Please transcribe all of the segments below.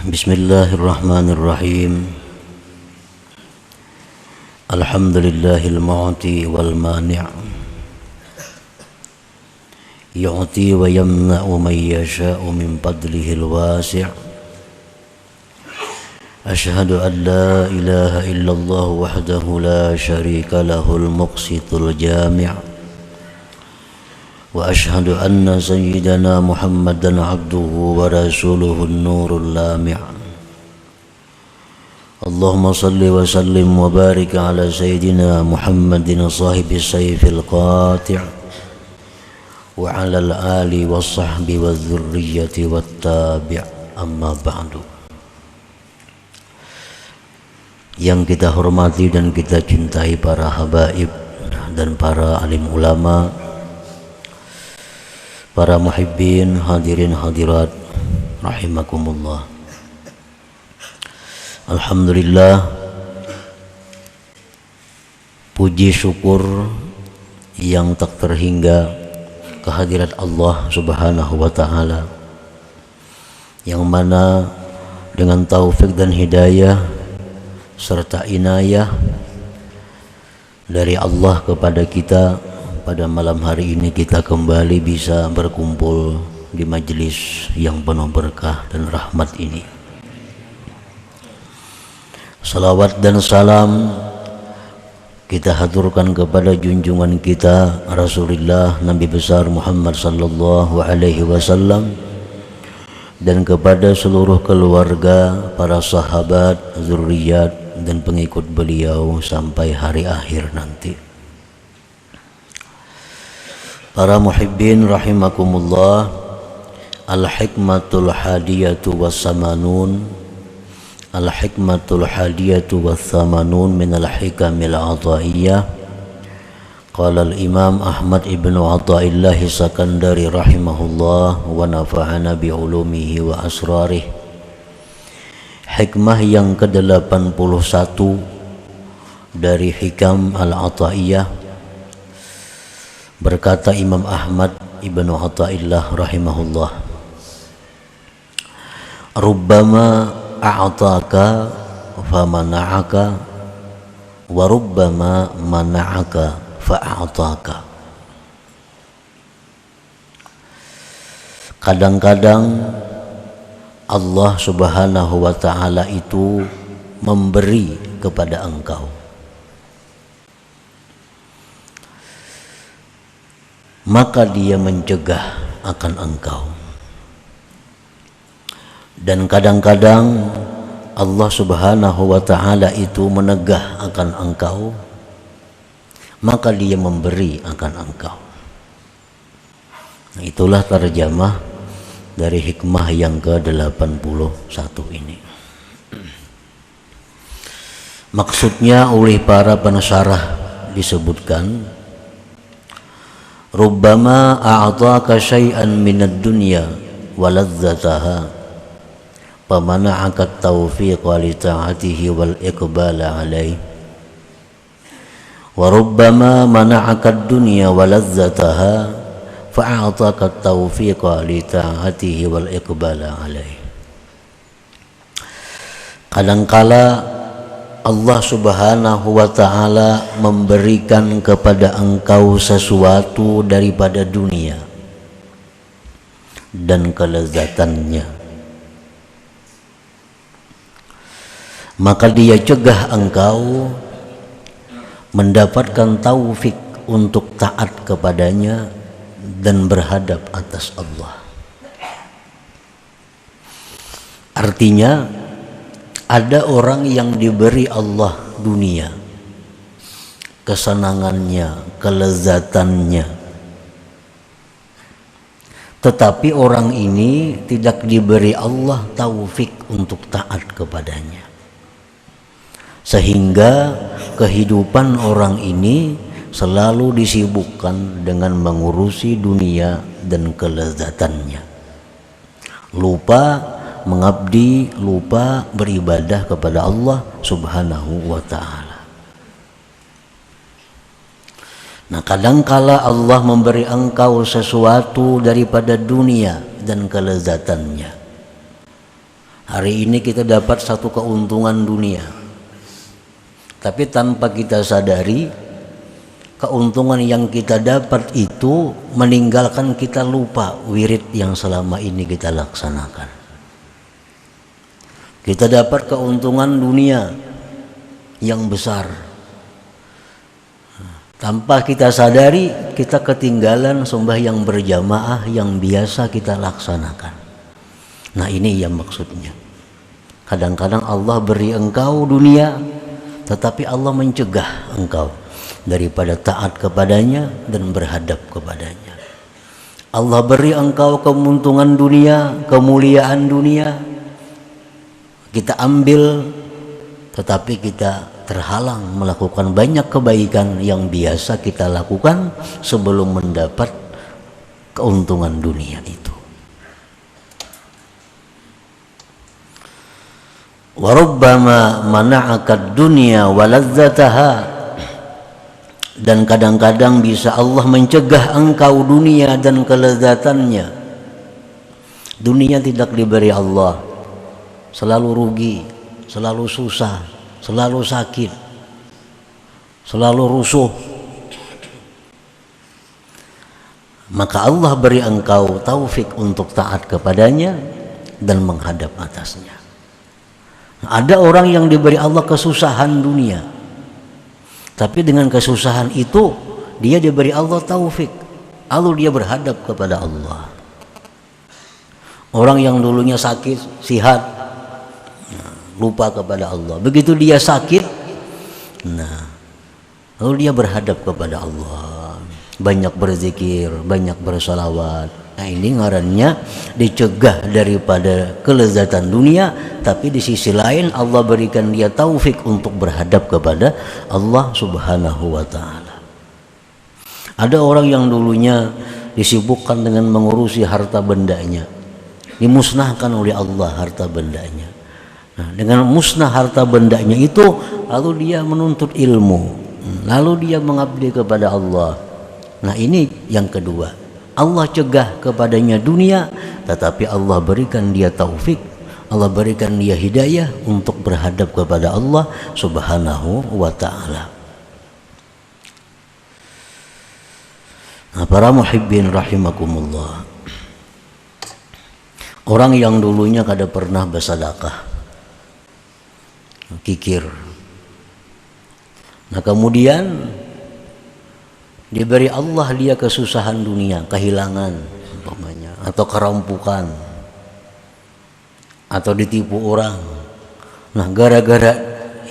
Bismillahirrahmanirrahim. Alhamdulillahil mu'ti wal mani', yu'ti wa yamna'u man yasha'u min fadlihil wasi'. Ashhadu an la ilaha illallah wahdahu la syarika lahul muqsitul jami'. Wa ashhadu anna sayyidana Muhammadan abduhu wa rasuluhu an-nurul lami'. Allahumma salli wa sallim wa barik ala sayyidina Muhammadin sahibis sayfil qati' wa ala al-ali wa sahbi wa dhurriyyati wa tabi', amma ba'du. Yang kita hormati dan kita cintai para habaib dan para alim ulama, para muhibbin, hadirin hadirat rahimakumullah. Alhamdulillah, puji syukur yang tak terhingga kehadirat Allah Subhanahu wa taala, yang mana dengan taufik dan hidayah serta inayah dari Allah kepada kita, pada malam hari ini kita kembali bisa berkumpul di majelis yang penuh berkah dan rahmat ini. Salawat dan salam kita haturkan kepada junjungan kita Rasulullah Nabi besar Muhammad sallallahu alaihi wasallam, dan kepada seluruh keluarga, para sahabat, zurriyat dan pengikut beliau sampai hari akhir nanti. Para muhibbin rahimakumullah, al-hikmatul hadiyatu wassamanun, al-hikmatul hadiyatu wassamanun min al-hikamil ataiyah. Qala al-imam Ahmad ibnu Athaillah Sakandari rahimahullah wa nafa'ana bi'ulumihi wa asrarih. Hikmah yang ke-81 dari hikam al-ataiyah. Berkata Imam Ahmad ibnu Athaillah rahimahullah, rubbama a'taka famana'aka wa rubbama mana'aka fa'ataka. Kadang-kadang Allah Subhanahu wa ta'ala itu memberi kepada engkau, maka dia mencegah akan engkau. Dan kadang-kadang Allah Subhanahu wa ta'ala itu menegah akan engkau, maka dia memberi akan engkau. Nah, itulah terjemah dari hikmah yang ke-81 ini. Maksudnya oleh para pensyarah disebutkan, rubbama a'taka syai'an minad dunya wa ladzataha famana'aka at-tawfiqa li ta'atihi wal iqbala 'alaihi, wa rubbama mana'aka ad-dunya wa ladzataha fa'ataka at-tawfiqa li ta'atihi wal iqbala 'alaihi. Kadangkala Allah Subhanahu wa ta'ala memberikan kepada engkau sesuatu daripada dunia dan kelezatannya, maka dia cegah engkau mendapatkan taufik untuk taat kepadanya dan berhadap atas Allah. Artinya, ada orang yang diberi Allah dunia, kesenangannya, kelezatannya, tetapi orang ini tidak diberi Allah taufik untuk taat kepadanya, sehingga kehidupan orang ini selalu disibukkan dengan mengurusi dunia dan kelezatannya, lupa mengabdi, lupa beribadah kepada Allah Subhanahu wa ta'ala. Nah, kadangkala Allah memberi engkau sesuatu daripada dunia dan kelezatannya, Hari ini kita dapat satu keuntungan dunia, tapi tanpa kita sadari keuntungan yang kita dapat itu meninggalkan kita lupa wirid yang selama ini kita laksanakan. Kita dapat keuntungan dunia yang besar, tanpa kita sadari kita ketinggalan sembahyang berjamaah yang biasa kita laksanakan. Nah, ini yang maksudnya. Kadang-kadang Allah beri engkau dunia, tetapi Allah mencegah engkau daripada taat kepadanya dan berhadap kepadanya. Allah beri engkau keuntungan dunia, kemuliaan dunia, kita ambil, tetapi kita terhalang melakukan banyak kebaikan yang biasa kita lakukan sebelum mendapat keuntungan dunia itu. Wa rubbama mana'aka dunya wa ladzataha, dan kadang-kadang bisa Allah mencegah engkau dunia dan kelezatannya. Dunia tidak diberi Allah, selalu rugi, selalu susah, selalu sakit, selalu rusuh. Maka Allah beri engkau taufik untuk taat kepadanya dan menghadap atasnya. Ada orang yang diberi Allah kesusahan dunia, tapi dengan kesusahan itu dia diberi Allah taufik, lalu dia berhadap kepada Allah. Orang yang dulunya sakit, sihat, lupa kepada Allah. Begitu dia sakit, lalu dia berhadap kepada Allah, banyak berzikir, banyak bersalawat. Nah, ini ngarannya dicegah daripada kelezatan dunia, tapi di sisi lain Allah berikan dia taufik untuk berhadap kepada Allah Subhanahu wa ta'ala. Ada orang yang dulunya disibukkan dengan mengurusi harta bendanya, dimusnahkan oleh Allah harta bendanya. Nah, dengan musnah harta bendanya itu, lalu dia menuntut ilmu, lalu dia mengabdi kepada Allah. Nah, ini yang kedua. Allah cegah kepadanya dunia, tetapi Allah berikan dia taufik, Allah berikan dia hidayah untuk berhadap kepada Allah Subhanahu wa ta'ala. Nah, para muhibbin rahimakumullah, orang yang dulunya kada pernah bersedekah, kikir, nah kemudian diberi Allah dia kesusahan dunia, kehilangan umpamanya, atau kerampukan, atau ditipu orang. Nah, gara-gara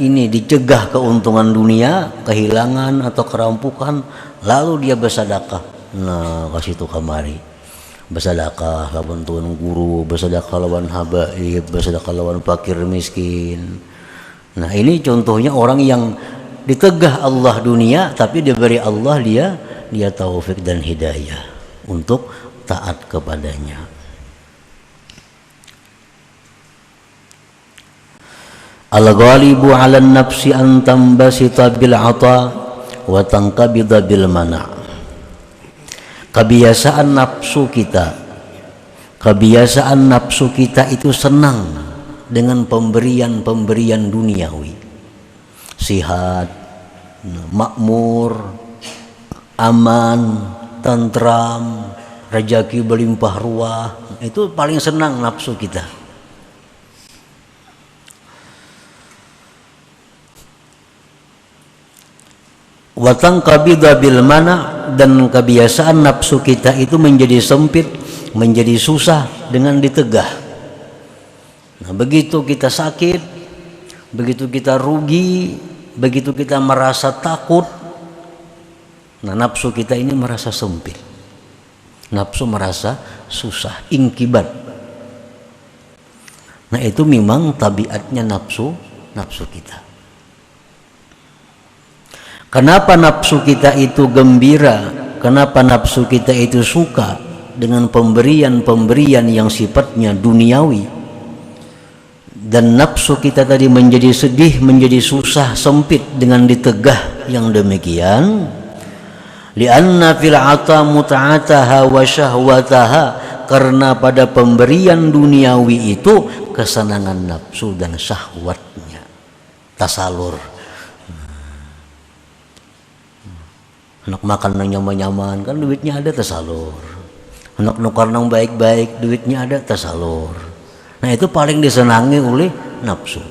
ini dicegah keuntungan dunia, kehilangan atau kerampukan, lalu dia bersedekah. Nah, kasih itu kamari, bersedekah lawan tuan guru, bersedekah lawan habaib, bersedekah lawan fakir miskin. Nah, ini contohnya orang yang ditegah Allah dunia, tapi diberi Allah dia taufik dan hidayah untuk taat kepadanya. Al-ghalibu 'ala an-nafsi an tambasita bil 'ata wa tanqabida bil mana'. Kebiasaan nafsu kita itu senang dengan pemberian duniawi. Sihat, makmur, aman, tentram, rezeki berlimpah ruah, itu paling senang nafsu kita. Watang kabida bil mana, dan kebiasaan nafsu kita itu menjadi sempit, menjadi susah dengan ditegah. Nah, begitu kita sakit, begitu kita rugi, begitu kita merasa takut, nah nafsu kita ini merasa sempit, nafsu merasa susah, ingkibat. Nah, itu memang tabiatnya nafsu kita. Kenapa nafsu kita itu gembira? Kenapa nafsu kita itu suka dengan pemberian yang sifatnya duniawi? Dan nafsu kita tadi menjadi sedih, menjadi susah, sempit dengan ditegah yang demikian. Li'anna fil 'ata mut'ataha wa syahwataha, karena pada pemberian duniawi itu kesenangan nafsu dan syahwatnya tasalur. Anak makan nang nyaman-nyaman kan duitnya ada tasalur. Anak nukar nang baik-baik duitnya ada tasalur. Nah itu paling disenangi oleh nafsu.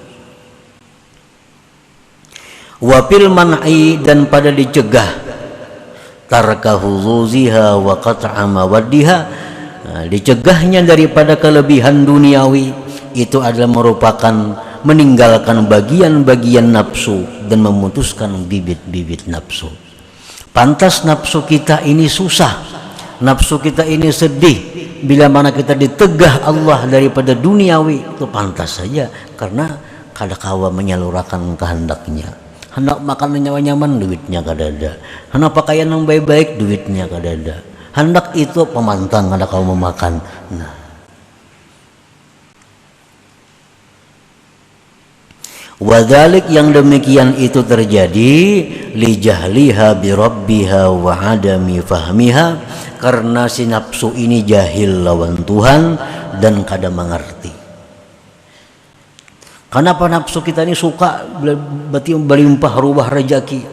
Wapil man'i dan pada dicegah tarkahu zuziha wa qat'a mawaddiha. Nah, dicegahnya daripada kelebihan duniawi itu adalah merupakan meninggalkan bagian-bagian nafsu dan memutuskan bibit-bibit nafsu. Pantas nafsu kita ini susah, nafsu kita ini sedih bila mana kita ditegah Allah daripada duniawi, itu pantas saja karena kadakawa menyalurkan kehendaknya. Hendak makan nyaman-nyaman duitnya kadada, hendak pakaian yang baik-baik duitnya kadada, hendak itu pemantang kadakawa memakan. Nah, wadhalik yang demikian itu terjadi li jahliha bi rabbiha wa adami fahmiha, karena si nafsu ini jahil lawan Tuhan dan kada mengerti. Kenapa nafsu kita ini suka berarti berlimpah ruah rezeki?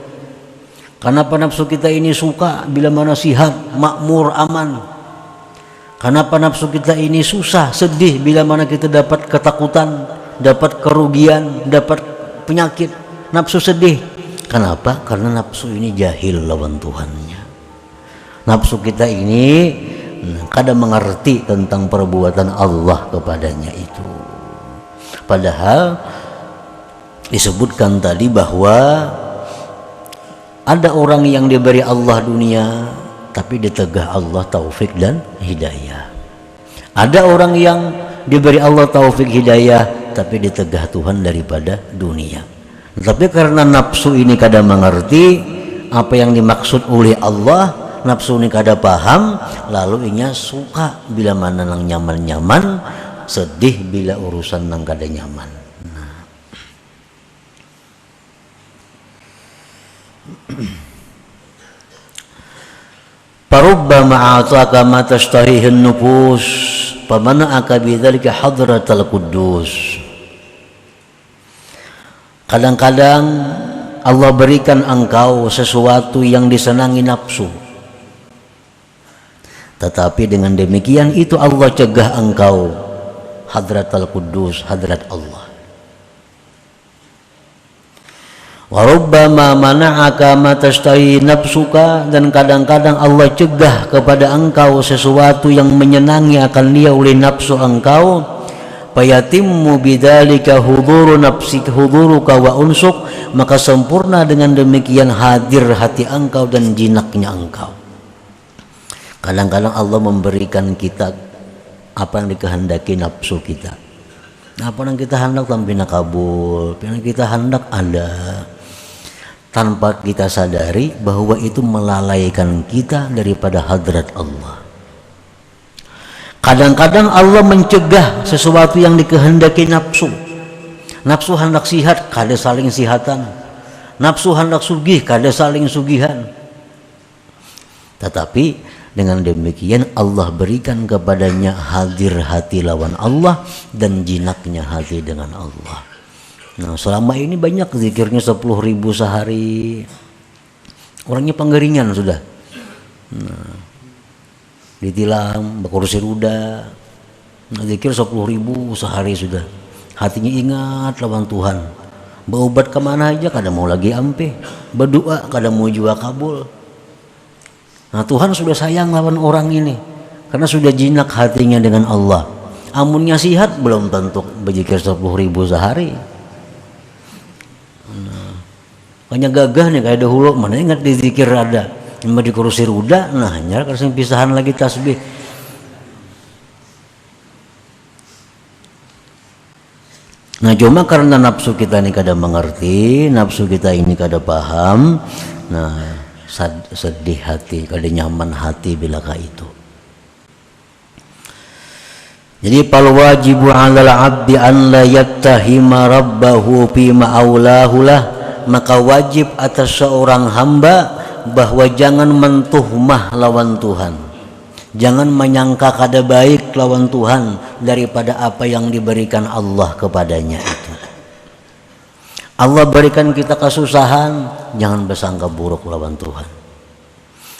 Kenapa nafsu kita ini suka bila mana sihat, makmur, aman? Kenapa nafsu kita ini susah, sedih bila mana kita dapat ketakutan, dapat kerugian, dapat penyakit? Nafsu sedih. Kenapa? Karena nafsu ini jahil lawan Tuhannya. Nafsu kita ini kadang mengerti tentang perbuatan Allah kepadanya itu. Padahal disebutkan tadi bahwa ada orang yang diberi Allah dunia tapi ditegah Allah taufik dan hidayah. Ada orang yang diberi Allah taufik hidayah tapi ditegah Tuhan daripada dunia. Tapi karena nafsu ini kada mengerti apa yang dimaksud oleh Allah, nafsu ini kada paham, lalu inya suka bila mana nang nyaman-nyaman, sedih bila urusan nang kada nyaman. Nah. Parubbama ataka ma tashtahihi an-nufus famana'aka bidzalika hadratal quddus. Kadang-kadang Allah berikan engkau sesuatu yang disenangi nafsu, tetapi dengan demikian itu Allah cegah engkau hadratal quddus, hadrat Allah. Wa rubbama mana'aka ma tashtahi nafsuka, dan kadang-kadang Allah cegah kepada engkau sesuatu yang menyenangi akan dia oleh nafsu engkau, fayatimmu bidzalika huduru nafsika huduruka wa unsuk, maka sempurna dengan demikian hadir hati engkau dan jinaknya engkau. Kadang-kadang Allah memberikan kita apa yang dikehendaki nafsu kita. Apa yang kita hendak tampina kabul, apa yang kita hendak ada, tanpa kita sadari bahwa itu melalaikan kita daripada hadrat Allah. Kadang-kadang Allah mencegah sesuatu yang dikehendaki nafsu. Nafsu hendak sihat, kada saling sihatan. Nafsu hendak sugih, kada saling sugihan. Tetapi dengan demikian Allah berikan kepadanya hadir hati lawan Allah dan jinaknya hati dengan Allah. Nah, selama ini banyak zikirnya 10.000 sehari. Orangnya penggeringan sudah. Nah, ditilang, berkursi roda. Nah, zikir 10.000 sehari sudah. Hatinya ingat lawan Tuhan. Berobat kemana aja kada mau lagi ampe. Berdoa kada mau jua kabul. Nah, Tuhan sudah sayang lawan orang ini karena sudah jinak hatinya dengan Allah. Amunnya sihat belum tentu berzikir 10.000 sehari. Nah, hanya gagah nih kayak dahulu, mana ingat di zikir ada, cuma di kursi roda, nah hanya kasih pisahan lagi tasbih. Nah, cuma karena nafsu kita ini kada mengerti, nafsu kita ini kada paham, nah sedih hati, kada nyaman hati bilakah itu. Jadi fal wajibu 'alal 'abdi an la yattahima rabbahu fi ma aulahu lah, maka wajib atas seorang hamba bahwa jangan mentuhmah lawan Tuhan, Jangan menyangka kada baik lawan Tuhan daripada apa yang diberikan Allah kepadanya itu. Allah berikan kita kesusahan, jangan bersangka buruk lawan Tuhan.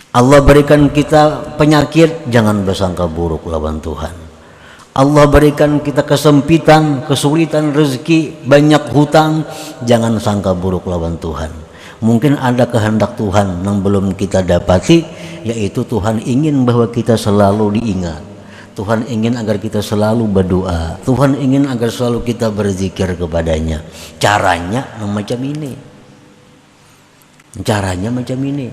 Allah berikan kita penyakit, jangan bersangka buruk lawan Tuhan. Allah berikan kita kesempitan, kesulitan rezeki, banyak hutang, jangan sangka buruk lawan Tuhan. Mungkin ada kehendak Tuhan yang belum kita dapati, yaitu Tuhan ingin bahwa kita selalu diingat. Tuhan ingin agar kita selalu berdoa. Tuhan ingin agar selalu kita berzikir kepadanya. Caranya macam ini. Caranya macam ini.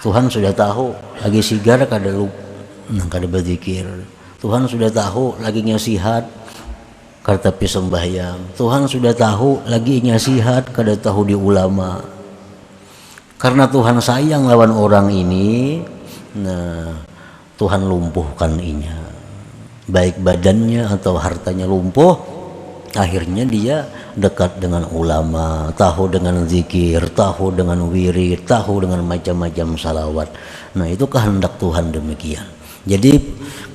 Tuhan sudah tahu lagi sigar kada berzikir. Tuhan sudah tahu lagi nyasihat kada tapi sembahyang. Tuhan sudah tahu lagi nyasihat kada tahu di ulama. Karena Tuhan sayang lawan orang ini, nah Tuhan lumpuhkan inya, baik badannya atau hartanya lumpuh. Akhirnya dia dekat dengan ulama, tahu dengan zikir, tahu dengan wirid, tahu dengan macam-macam salawat. Nah itu kehendak Tuhan demikian. Jadi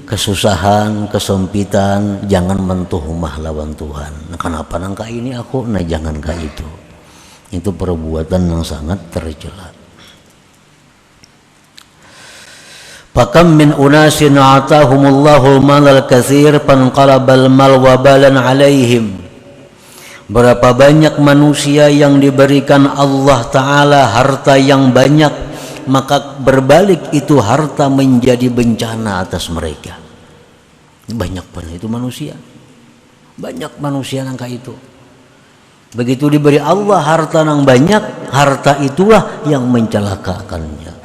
kesusahan, kesempitan, jangan mentuhmah lawan Tuhan. Nah, kenapa nangka ini aku? Nah jangan kah itu. Itu perbuatan yang sangat tercela. Fakam min unasin atahumullahu malal katsir fanqalabal mal wabalan alaihim. Berapa banyak manusia yang diberikan Allah Ta'ala harta yang banyak, maka berbalik itu harta menjadi bencana atas mereka. Banyak banget itu manusia. Banyak manusia yang kayak itu. Begitu diberi Allah harta yang banyak, harta itulah yang mencelakakannya.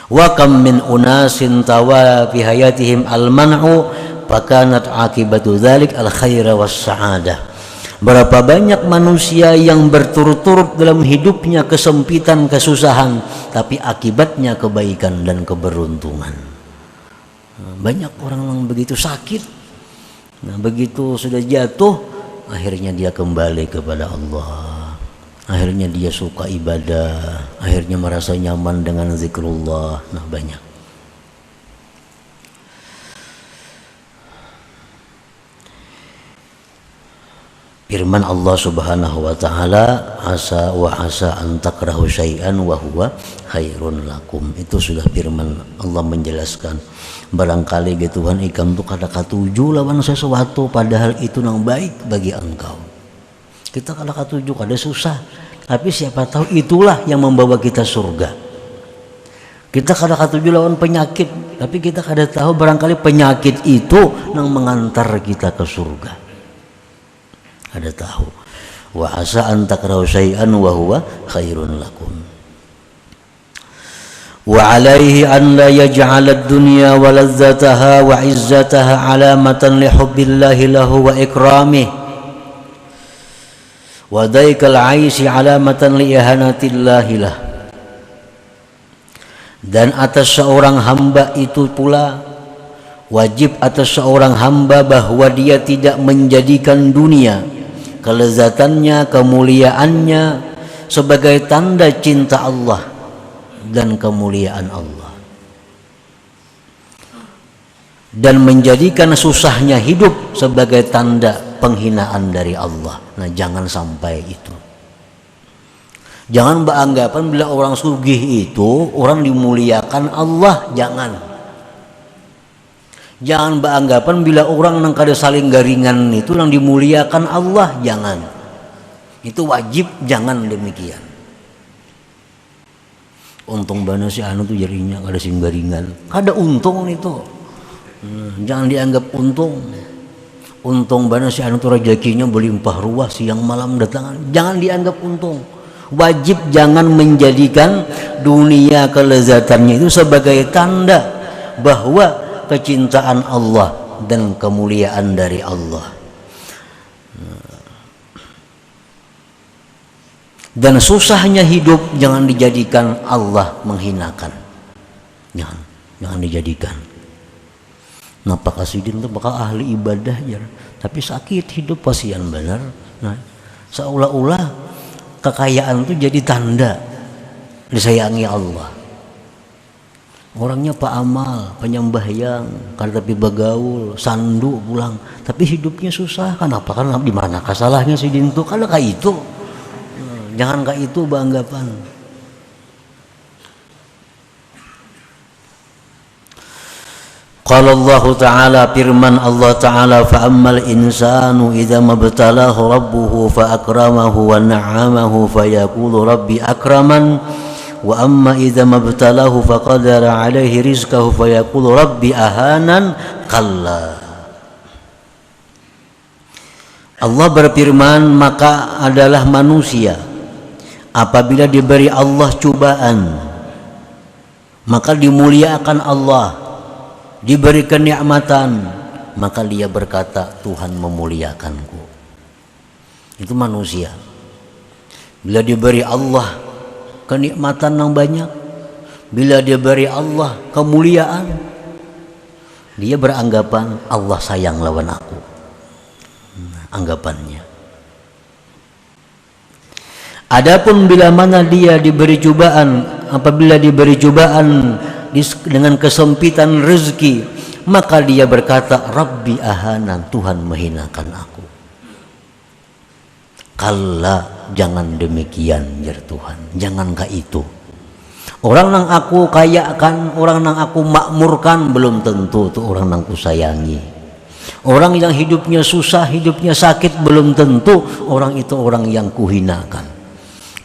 Wa kam min unasin tawa fi hayatihim al-man'u fakanat akibatu dzalik al-khaira was sa'adah. Berapa banyak manusia yang berturut-turut dalam hidupnya kesempitan, kesusahan, tapi akibatnya kebaikan dan keberuntungan. Banyak orang yang begitu sakit, nah begitu sudah jatuh, akhirnya dia kembali kepada Allah, akhirnya dia suka ibadah, akhirnya merasa nyaman dengan zikrullah. Nah banyak. Firman Allah Subhanahu wa taala, asa an takrahu syai'an wa huwa khairun lakum. Itu sudah firman Allah menjelaskan. Barangkali gitu Tuhan ikam tuh kada katuju lawan sesuatu padahal itu nang baik bagi engkau. Kita kada katuju, kada susah, tapi siapa tahu itulah yang membawa kita surga. Kita kada katuju lawan penyakit, tapi kita kada tahu barangkali penyakit itu nang mengantar kita ke surga. Ada tahu. Wa asa an takrahu syai'an wa huwa khairun lakum. Wa alaihi an la yaj'al ad-dunya wa lazzataha wa 'izzataha 'alamatan li hubbillahi lahu wa ikramih. Wa daikal 'aishi 'alamatan li ihanatillahi lah. Dan atas seorang hamba itu pula wajib atas seorang hamba bahwa dia tidak menjadikan dunia, kelezatannya, kemuliaannya sebagai tanda cinta Allah dan kemuliaan Allah, dan menjadikan susahnya hidup sebagai tanda penghinaan dari Allah. Nah jangan sampai itu. Jangan beranggapan bila orang sugih itu orang dimuliakan Allah. Jangan beranggapan bila orang nang kada saling garingan itu nang dimuliakan Allah. Jangan. Itu wajib jangan demikian. Untung bana si anu tuh jarinya kada sing garingan. Kada untung itu. Jangan dianggap untung. Untung bana si anu tuh rezekinya berlimpah ruah siang malam datangan. Jangan dianggap untung. Wajib jangan menjadikan dunia kelezatannya itu sebagai tanda bahwa kecintaan Allah dan kemuliaan dari Allah. Dan susahnya hidup jangan dijadikan Allah menghinakan. Jangan dijadikan. Nah Pak Asidin itu bakal ahli ibadah ya, tapi sakit hidup pasian benar. Nah seolah-olah kekayaan itu jadi tanda disayangi Allah. Orangnya Pak Amal, penyembahyang, kan tapi bagaul, sandu pulang, tapi hidupnya susah. Kenapa? Karena di mana salahnya si dintu? Kalau kayak itu, jangan kayak itu beranggapan. Qala Allah Ta'ala, firman Allah Ta'ala, fa ammal insanu idza mabtalahu rabbuhu fa akramahu wa na'amahu fa yaqulu rabbi akraman. Wa amma idza mabtalahu faqadara alaihi rizqahu fayaqulu rabbi ahanan. Kalla. Allah berfirman, maka adalah manusia apabila diberi Allah cobaan maka dimuliakan Allah, diberi kenikmatan maka dia berkata Tuhan memuliakanku. Itu manusia. Bila diberi Allah kenikmatan yang banyak, bila dia beri Allah kemuliaan, dia beranggapan Allah sayang lawan aku. Anggapannya. Adapun bila mana dia diberi cobaan, apabila diberi cobaan dengan kesempitan rezeki, maka dia berkata Rabbi ahanan, Tuhan menghinakan aku. Kalla, jangan demikian jar Tuhan, jangankah itu. Orang yang aku kayakan, orang yang aku makmurkan belum tentu itu orang yang aku sayangi. Orang yang hidupnya susah, hidupnya sakit belum tentu orang itu orang yang kuhinakan.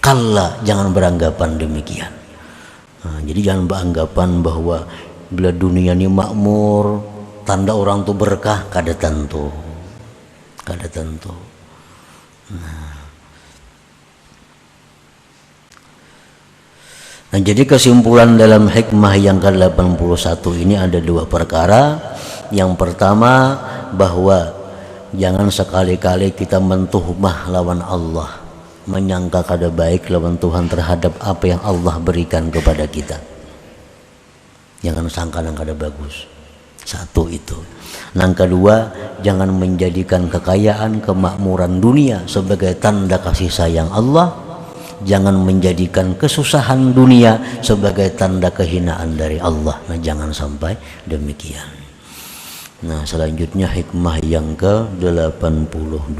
Kalla, jangan beranggapan demikian. Nah, jadi jangan beranggapan bahwa bila dunia ini makmur tanda orang itu berkah, kada tentu. Nah, jadi kesimpulan dalam hikmah yang ke-81 ini ada dua perkara. Yang pertama, bahwa jangan sekali-kali kita mentuhmah lawan Allah, menyangka kada baik lawan Tuhan terhadap apa yang Allah berikan kepada kita. Jangan sangka yang kada bagus. Satu itu. Yang kedua, jangan menjadikan kekayaan, kemakmuran dunia sebagai tanda kasih sayang Allah. Jangan menjadikan kesusahan dunia sebagai tanda kehinaan dari Allah. Nah, jangan sampai demikian. Nah, selanjutnya hikmah yang ke-82.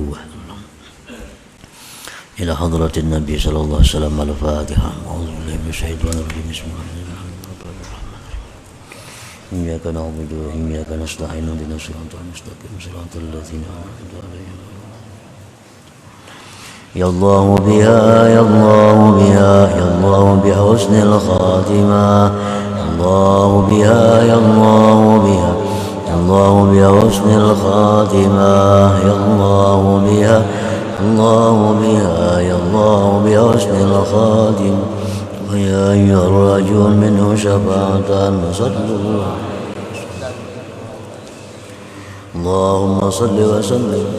Ila hadratin Nabi sallallahu alaihi wasallam. Al-Fatihah. A'udzubillahi minasyaitonir rajim. Bismillahirrahmanirrahim. Iyyaka na'budu wa iyyaka nasta'in. Ihdinas siratal mustaqim. Siratal ladzina an'amta 'alaihim. Ya Allah biha, ya Allah biha, ya Allah bi husnil khatimah. Allah biha, ya Allah biha, ya Allah bi husnil khatimah. Ya Allah biha, Allah biha, ya Allah bi husnil khatimah. Wa ya ayyuhar rajul minhu syafa'atan. Sallallahu Allahumma salli wa sallim